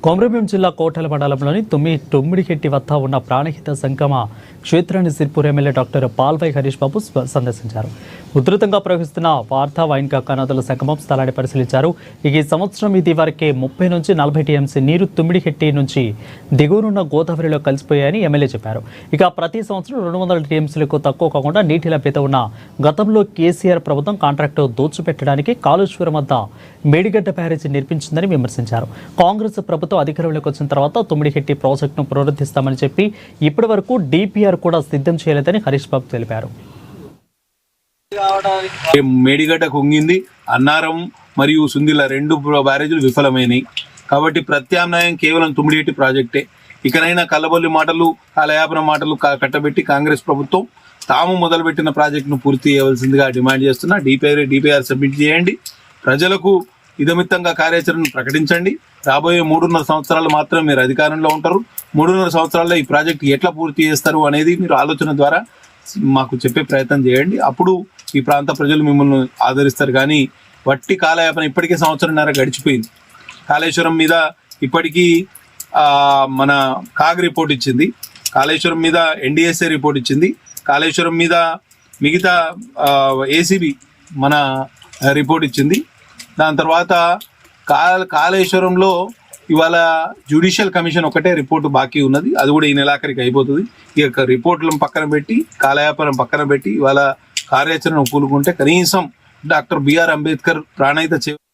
కొమరంభీం జిల్లా కోటల మండలంలోని తుమ్మిడికెట్టి వద్ద ఉన్న ప్రాణహిత సంగమ క్షేత్రాన్ని సిర్పూర్ ఎమ్మెల్యే డాక్టర్ పాల్వై హరీష్ బాబు సందర్శించారు. ఉధృతంగా ప్రవహిస్తున్న వార్తా వైన్గంగా నదుల సంగమం స్థలాన్ని పరిశీలించారు. ఈ సంవత్సరం ఇది వరకే 30 నుంచి 40 టీఎంసీ నీరు తుమ్మిడికెట్టి నుంచి దిగువనున్న గోదావరిలో కలిసిపోయాయని ఎమ్మెల్యే చెప్పారు. ఇక ప్రతి సంవత్సరం 200 టీఎంసీలకు తక్కువ కాకుండా నీటి లభ్యత ఉన్న గతంలో కేసీఆర్ ప్రభుత్వం కాంట్రాక్టు దోచుపెట్టడానికి కాళేశ్వరం వద్ద మేడిగడ్డ బ్యారేజీ నిర్మించిందని విమర్శించారు. కాంగ్రెస్ ప్రభుత్వం అధికారంలోకి వచ్చిన తర్వాత తుమ్మిడికెట్టి ప్రాజెక్టును పునరుద్ధరిస్తామని చెప్పి ఇప్పటి వరకు డిపిఆర్ కూడా సిద్ధం చేయలేదని హరీష్ బాబు తెలిపారు. మేడిగడ్డ కుంగింది, అన్నారం మరియు సుందిల 2 బ్యారేజీలు విఫలమైనవి. కాబట్టి ప్రత్యామ్నాయం కేవలం తుమ్మిడికెట్టి ప్రాజెక్టే. ఇకనైనా కల్లబొల్లి మాటలు, కాలయాపన మాటలు కట్టబెట్టి కాంగ్రెస్ ప్రభుత్వం తాము మొదలుపెట్టిన ప్రాజెక్టును పూర్తి చేయవలసిందిగా డిమాండ్ చేస్తున్నా. డిపిఆర్ సబ్మిట్ చేయండి, ప్రజలకు ఇదమిత్తంగా కార్యాచరణను ప్రకటించండి. రాబోయే 3.5 సంవత్సరాలు మాత్రమే మీరు అధికారంలో ఉంటారు. 3.5 సంవత్సరాల్లో ఈ ప్రాజెక్టు ఎట్లా పూర్తి చేస్తారు అనేది మీరు ఆలోచన ద్వారా మాకు చెప్పే ప్రయత్నం చేయండి. అప్పుడు ఈ ప్రాంత ప్రజలు మిమ్మల్ని ఆదరిస్తారు. కానీ వట్టి కాలయాపన ఇప్పటికే 1.5 సంవత్సరాలు గడిచిపోయింది. కాళేశ్వరం మీద ఇప్పటికీ మన కాగ్ రిపోర్ట్ ఇచ్చింది, కాళేశ్వరం మీద ఎన్డీఎస్ఏ రిపోర్ట్ ఇచ్చింది, కాళేశ్వరం మీద మిగతా ఏసీబీ మన రిపోర్ట్ ఇచ్చింది. దాని తర్వాత కాళేశ్వరంలో ఇవాళ జ్యుడిషియల్ కమిషన్ ఒకటే రిపోర్టు బాకీ ఉన్నది. అది కూడా ఈ నెలాఖరికి అయిపోతుంది. ఈ యొక్క రిపోర్టులను పక్కన పెట్టి, కాలయాపనం పక్కన పెట్టి ఇవాళ కార్యాచరణ పూనుకుంటే కనీసం డాక్టర్ బిఆర్ అంబేద్కర్ ప్రాణహిత